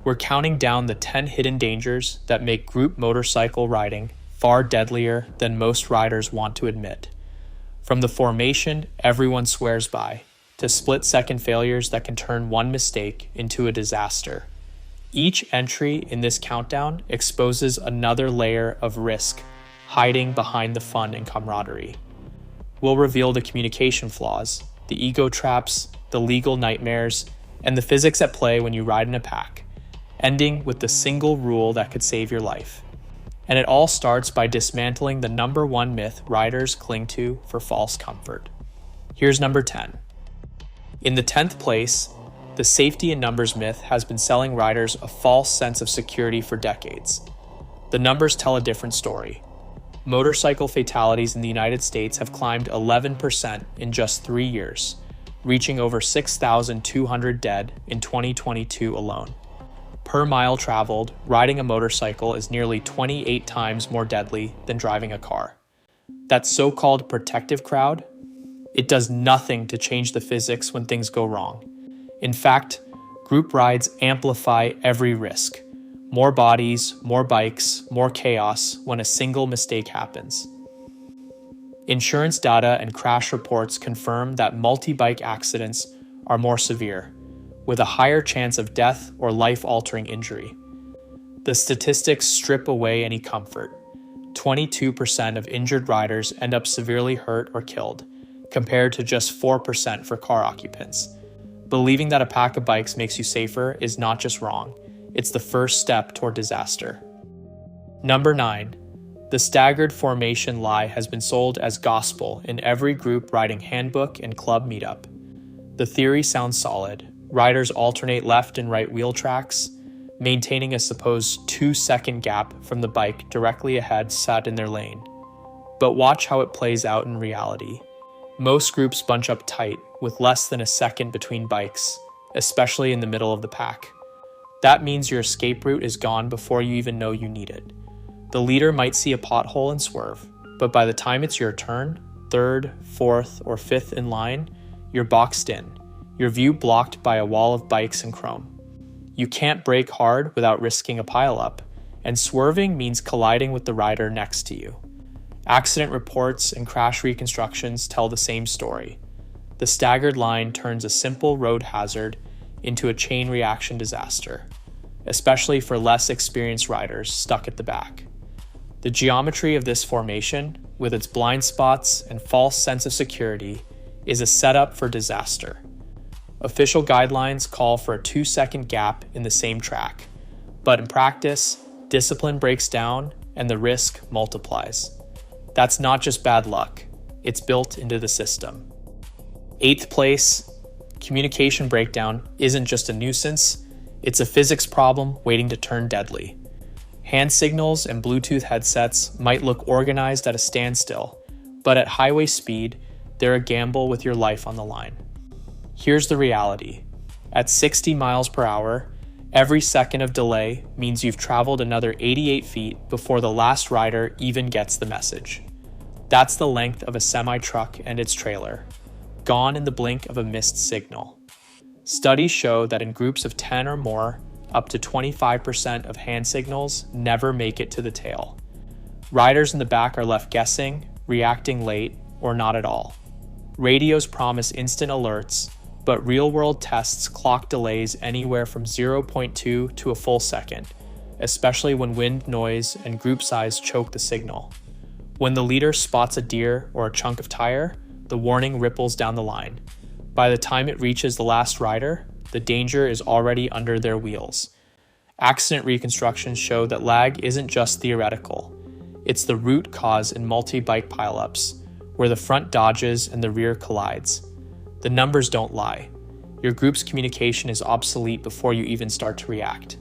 We're counting down the 10 hidden dangers that make group motorcycle riding far deadlier than most riders want to admit. From the formation everyone swears by, to split-second failures that can turn one mistake into a disaster. Each entry in this countdown exposes another layer of risk hiding behind the fun and camaraderie. We'll reveal the communication flaws, the ego traps, the legal nightmares, and the physics at play when you ride in a pack, ending with the single rule that could save your life. And it all starts by dismantling the number one myth riders cling to for false comfort. Here's number 10. In the 10th place, the safety in numbers myth has been selling riders a false sense of security for decades. The numbers tell a different story. Motorcycle fatalities in the United States have climbed 11% in just 3 years, reaching over 6,200 dead in 2022 alone. Per mile traveled, riding a motorcycle is nearly 28 times more deadly than driving a car. That so-called protective crowd, it does nothing to change the physics when things go wrong. In fact, group rides amplify every risk. More bodies, more bikes, more chaos when a single mistake happens. Insurance data and crash reports confirm that multi-bike accidents are more severe, with a higher chance of death or life-altering injury. The statistics strip away any comfort. 22% of injured riders end up severely hurt or killed, compared to just 4% for car occupants. Believing that a pack of bikes makes you safer is not just wrong, it's the first step toward disaster. Number 9. The Staggered Formation Lie has been sold as gospel in every group riding handbook and club meetup. The theory sounds solid. Riders alternate left and right wheel tracks, maintaining a supposed 2-second gap from the bike directly ahead sat in their lane. But watch how it plays out in reality. Most groups bunch up tight, with less than a second between bikes, especially in the middle of the pack. That means your escape route is gone before you even know you need it. The leader might see a pothole and swerve, but by the time it's your turn, 3rd, 4th, or 5th in line, you're boxed in, your view blocked by a wall of bikes and chrome. You can't brake hard without risking a pileup, and swerving means colliding with the rider next to you. Accident reports and crash reconstructions tell the same story. The staggered line turns a simple road hazard into a chain reaction disaster, especially for less experienced riders stuck at the back. The geometry of this formation, with its blind spots and false sense of security, is a setup for disaster. Official guidelines call for a 2-second gap in the same track, but in practice, discipline breaks down and the risk multiplies. That's not just bad luck, it's built into the system. 8th place, communication breakdown isn't just a nuisance, it's a physics problem waiting to turn deadly. Hand signals and Bluetooth headsets might look organized at a standstill, but at highway speed, they're a gamble with your life on the line. Here's the reality. At 60 miles per hour, every second of delay means you've traveled another 88 feet before the last rider even gets the message. That's the length of a semi-truck and its trailer, gone in the blink of a missed signal. Studies show that in groups of 10 or more, up to 25% of hand signals never make it to the tail. Riders in the back are left guessing, reacting late, or not at all. Radios promise instant alerts, but real-world tests clock delays anywhere from 0.2 to a full second, especially when wind, noise, and group size choke the signal. When the leader spots a deer or a chunk of tire, the warning ripples down the line. By the time it reaches the last rider, the danger is already under their wheels. Accident reconstructions show that lag isn't just theoretical. It's the root cause in multi-bike pileups, where the front dodges and the rear collides. The numbers don't lie. Your group's communication is obsolete before you even start to react.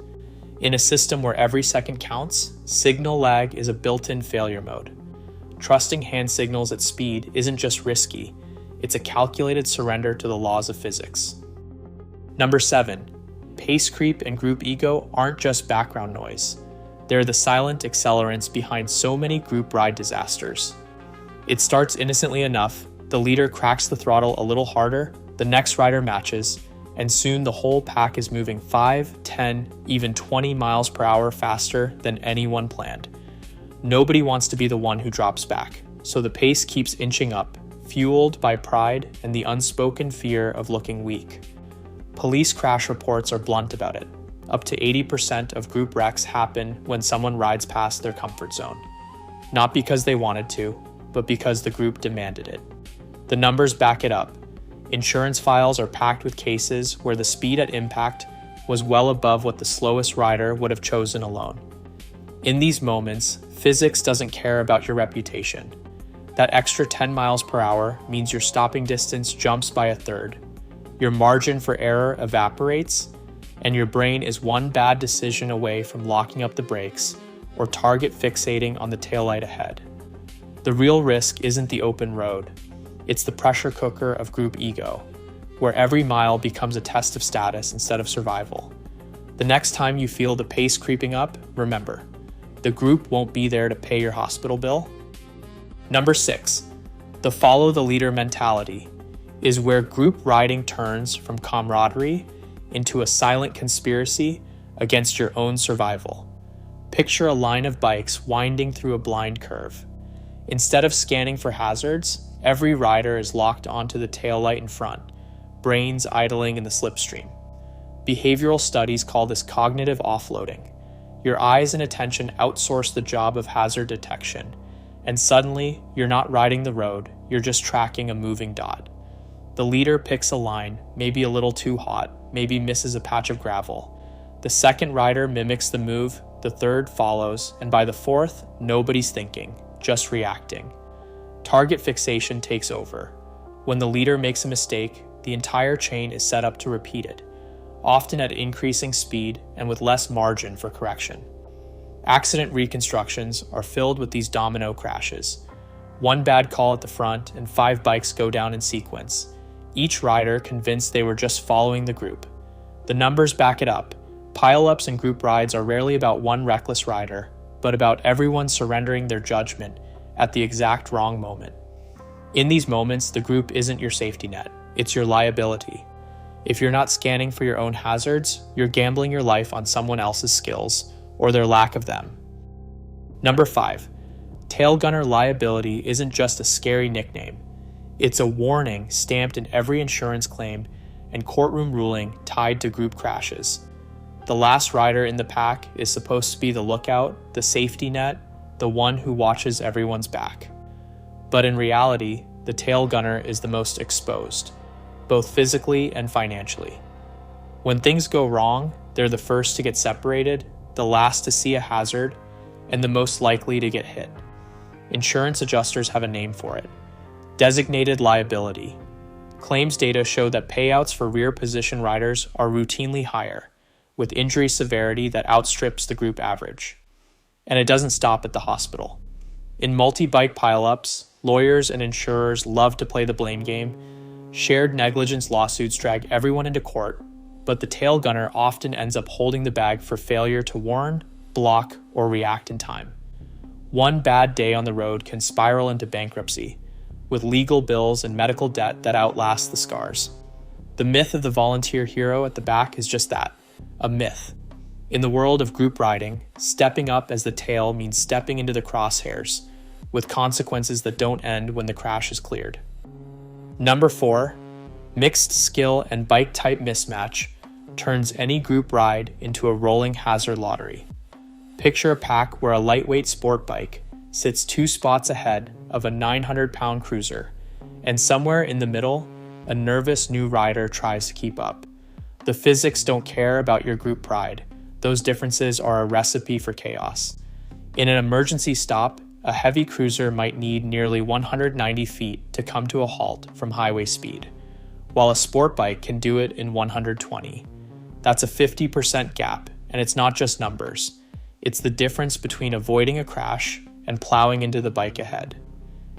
In a system where every second counts, signal lag is a built-in failure mode. Trusting hand signals at speed isn't just risky, it's a calculated surrender to the laws of physics. Number 7. Pace creep and group ego aren't just background noise. They're the silent accelerants behind so many group ride disasters. It starts innocently enough, the leader cracks the throttle a little harder, the next rider matches, and soon the whole pack is moving 5, 10, even 20 miles per hour faster than anyone planned. Nobody wants to be the one who drops back, so the pace keeps inching up, fueled by pride and the unspoken fear of looking weak. Police crash reports are blunt about it. Up to 80% of group wrecks happen when someone rides past their comfort zone. Not because they wanted to, but because the group demanded it. The numbers back it up. Insurance files are packed with cases where the speed at impact was well above what the slowest rider would have chosen alone. In these moments, physics doesn't care about your reputation. That extra 10 miles per hour means your stopping distance jumps by a third. Your margin for error evaporates, and your brain is one bad decision away from locking up the brakes or target fixating on the taillight ahead. The real risk isn't the open road. It's the pressure cooker of group ego, where every mile becomes a test of status instead of survival. The next time you feel the pace creeping up, remember, the group won't be there to pay your hospital bill. Number 6, the follow the leader mentality is where group riding turns from camaraderie into a silent conspiracy against your own survival. Picture a line of bikes winding through a blind curve. Instead of scanning for hazards, every rider is locked onto the taillight in front, brains idling in the slipstream. Behavioral studies call this cognitive offloading. Your eyes and attention outsource the job of hazard detection, and suddenly you're not riding the road, you're just tracking a moving dot. The leader picks a line, maybe a little too hot, maybe misses a patch of gravel. The second rider mimics the move, the third follows, and by the fourth, nobody's thinking, just reacting. Target fixation takes over. When the leader makes a mistake, the entire chain is set up to repeat it, often at increasing speed and with less margin for correction. Accident reconstructions are filled with these domino crashes. One bad call at the front and 5 bikes go down in sequence, each rider convinced they were just following the group. The numbers back it up. Pile-ups and group rides are rarely about one reckless rider, but about everyone surrendering their judgment at the exact wrong moment. In these moments, the group isn't your safety net, it's your liability. If you're not scanning for your own hazards, you're gambling your life on someone else's skills, or their lack of them. Number 5, tail gunner liability isn't just a scary nickname. It's a warning stamped in every insurance claim and courtroom ruling tied to group crashes. The last rider in the pack is supposed to be the lookout, the safety net, the one who watches everyone's back. But in reality, the tail gunner is the most exposed, both physically and financially. When things go wrong, they're the first to get separated, the last to see a hazard, and the most likely to get hit. Insurance adjusters have a name for it: designated liability. Claims data show that payouts for rear position riders are routinely higher, with injury severity that outstrips the group average. And it doesn't stop at the hospital. In multi-bike pileups, lawyers and insurers love to play the blame game. Shared negligence lawsuits drag everyone into court, but the tail gunner often ends up holding the bag for failure to warn, block, or react in time. One bad day on the road can spiral into bankruptcy, with legal bills and medical debt that outlast the scars. The myth of the volunteer hero at the back is just that, a myth. In the world of group riding, stepping up as the tail means stepping into the crosshairs, with consequences that don't end when the crash is cleared. Number 4, mixed skill and bike type mismatch turns any group ride into a rolling hazard lottery. Picture a pack where a lightweight sport bike sits 2 spots ahead of a 900-pound cruiser, and somewhere in the middle, a nervous new rider tries to keep up. The physics don't care about your group pride. Those differences are a recipe for chaos. In an emergency stop, a heavy cruiser might need nearly 190 feet to come to a halt from highway speed, while a sport bike can do it in 120. That's a 50% gap, and it's not just numbers. It's the difference between avoiding a crash and plowing into the bike ahead.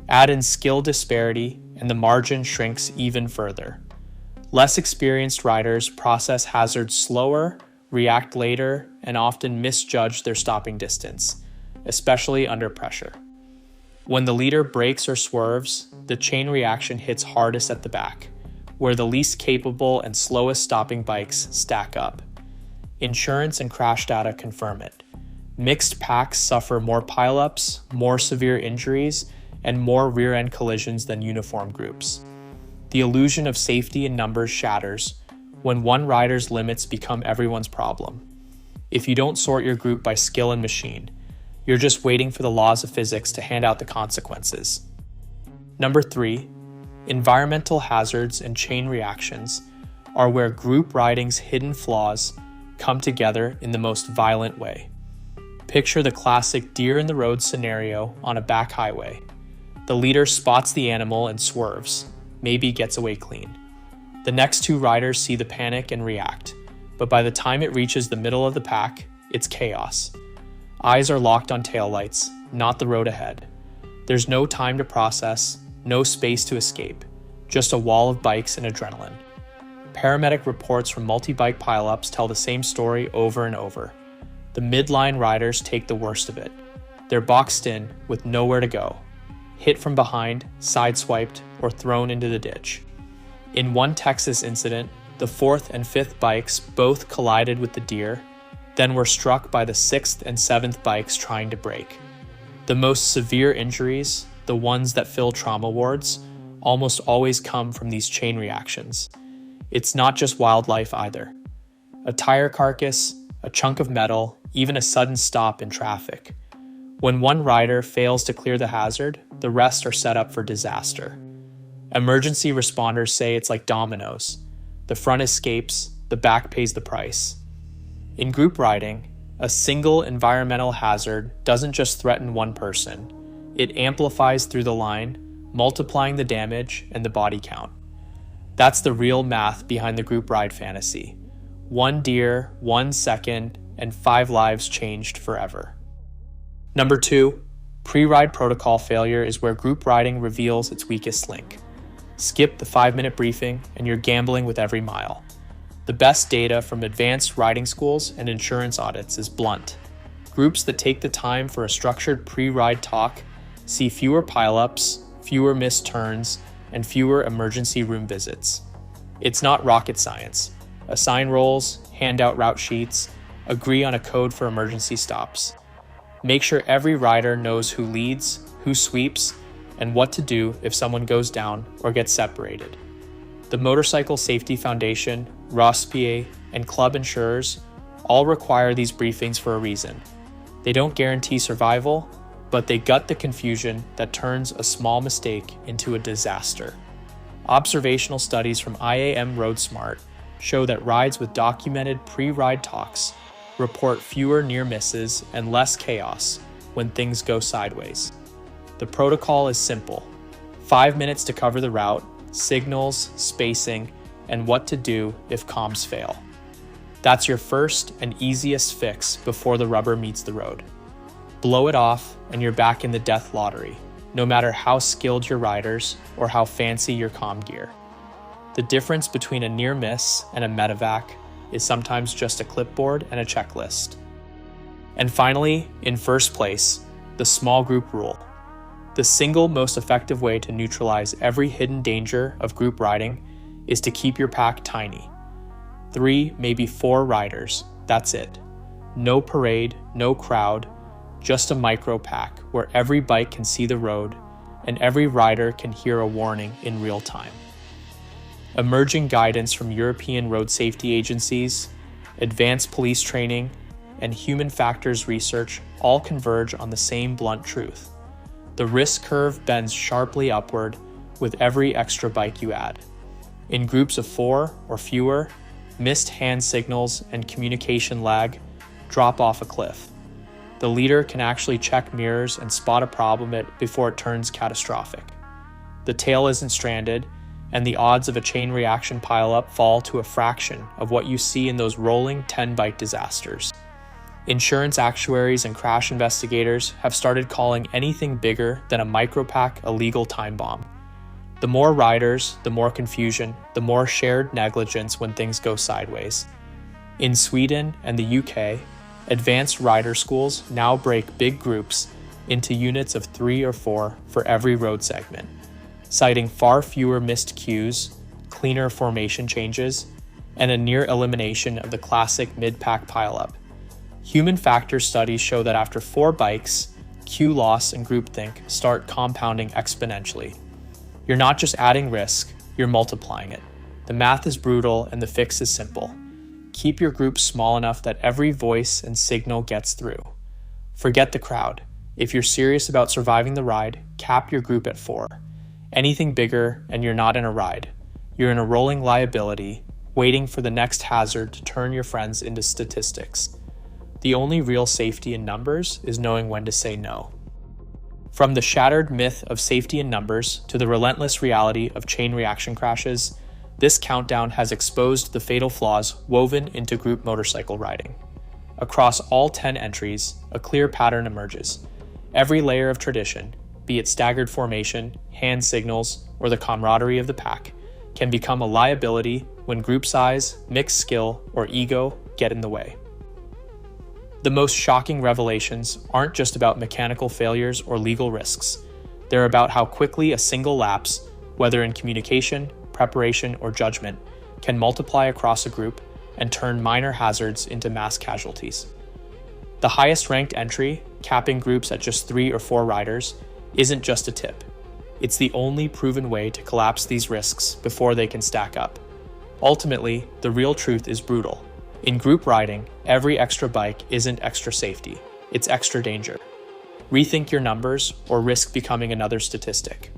Add in skill disparity, and the margin shrinks even further. Less experienced riders process hazards slower, react later, and often misjudge their stopping distance, especially under pressure. When the leader brakes or swerves, the chain reaction hits hardest at the back, where the least capable and slowest stopping bikes stack up. Insurance and crash data confirm it. Mixed packs suffer more pileups, more severe injuries, and more rear-end collisions than uniform groups. The illusion of safety in numbers shatters when one rider's limits become everyone's problem. If you don't sort your group by skill and machine, you're just waiting for the laws of physics to hand out the consequences. Number 3, environmental hazards and chain reactions are where group riding's hidden flaws come together in the most violent way. Picture the classic deer in the road scenario on a back highway. The leader spots the animal and swerves, maybe gets away clean. The next two riders see the panic and react, but by the time it reaches the middle of the pack, it's chaos. Eyes are locked on taillights, not the road ahead. There's no time to process, no space to escape, just a wall of bikes and adrenaline. Paramedic reports from multi-bike pileups tell the same story over and over. The midline riders take the worst of it. They're boxed in with nowhere to go, hit from behind, sideswiped, or thrown into the ditch. In one Texas incident, the 4th and 5th bikes both collided with the deer, then were struck by the 6th and 7th bikes trying to brake. The most severe injuries, the ones that fill trauma wards, almost always come from these chain reactions. It's not just wildlife either. A tire carcass, a chunk of metal, even a sudden stop in traffic. When one rider fails to clear the hazard, the rest are set up for disaster. Emergency responders say it's like dominoes. The front escapes, the back pays the price. In group riding, a single environmental hazard doesn't just threaten one person. It amplifies through the line, multiplying the damage and the body count. That's the real math behind the group ride fantasy. 1 deer, 1 second, and 5 lives changed forever. Number 2, pre-ride protocol failure is where group riding reveals its weakest link. Skip the 5-minute briefing and you're gambling with every mile. The best data from advanced riding schools and insurance audits is blunt. Groups that take the time for a structured pre-ride talk see fewer pileups, fewer missed turns, and fewer emergency room visits. It's not rocket science. Assign roles, hand out route sheets, agree on a code for emergency stops. Make sure every rider knows who leads, who sweeps, and what to do if someone goes down or gets separated. The Motorcycle Safety Foundation, ROSPA, and club insurers all require these briefings for a reason. They don't guarantee survival, but they gut the confusion that turns a small mistake into a disaster. Observational studies from IAM RoadSmart show that rides with documented pre-ride talks report fewer near misses and less chaos when things go sideways. The protocol is simple: 5 minutes to cover the route, signals, spacing, and what to do if comms fail. That's your first and easiest fix before the rubber meets the road. Blow it off and you're back in the death lottery, no matter how skilled your riders or how fancy your comm gear. The difference between a near miss and a medevac is sometimes just a clipboard and a checklist. And finally, in first place, the small group rule. The single most effective way to neutralize every hidden danger of group riding is to keep your pack tiny. 3, maybe 4 riders, that's it. No parade, no crowd, just a micro pack where every bike can see the road and every rider can hear a warning in real time. Emerging guidance from European road safety agencies, advanced police training, and human factors research all converge on the same blunt truth. The risk curve bends sharply upward with every extra bike you add. In groups of 4 or fewer, missed hand signals and communication lag drop off a cliff. The leader can actually check mirrors and spot a problem before it turns catastrophic. The tail isn't stranded, and the odds of a chain reaction pileup fall to a fraction of what you see in those rolling 10-bike disasters. Insurance actuaries and crash investigators have started calling anything bigger than a micropack a legal time bomb. The more riders, the more confusion, the more shared negligence when things go sideways. In Sweden and the UK, advanced rider schools now break big groups into units of 3 or 4 for every road segment, citing far fewer missed cues, cleaner formation changes, and a near elimination of the classic mid-pack pileup. Human factor studies show that after 4 bikes, Q loss and groupthink start compounding exponentially. You're not just adding risk, you're multiplying it. The math is brutal and the fix is simple. Keep your group small enough that every voice and signal gets through. Forget the crowd. If you're serious about surviving the ride, cap your group at 4. Anything bigger and you're not in a ride. You're in a rolling liability, waiting for the next hazard to turn your friends into statistics. The only real safety in numbers is knowing when to say no. From the shattered myth of safety in numbers to the relentless reality of chain reaction crashes, this countdown has exposed the fatal flaws woven into group motorcycle riding. Across all 10 entries, a clear pattern emerges. Every layer of tradition, be it staggered formation, hand signals, or the camaraderie of the pack, can become a liability when group size, mixed skill, or ego get in the way. The most shocking revelations aren't just about mechanical failures or legal risks. They're about how quickly a single lapse, whether in communication, preparation, or judgment, can multiply across a group and turn minor hazards into mass casualties. The highest ranked entry, capping groups at just 3 or 4 riders, isn't just a tip. It's the only proven way to collapse these risks before they can stack up. Ultimately, the real truth is brutal. In group riding, every extra bike isn't extra safety, it's extra danger. Rethink your numbers or risk becoming another statistic.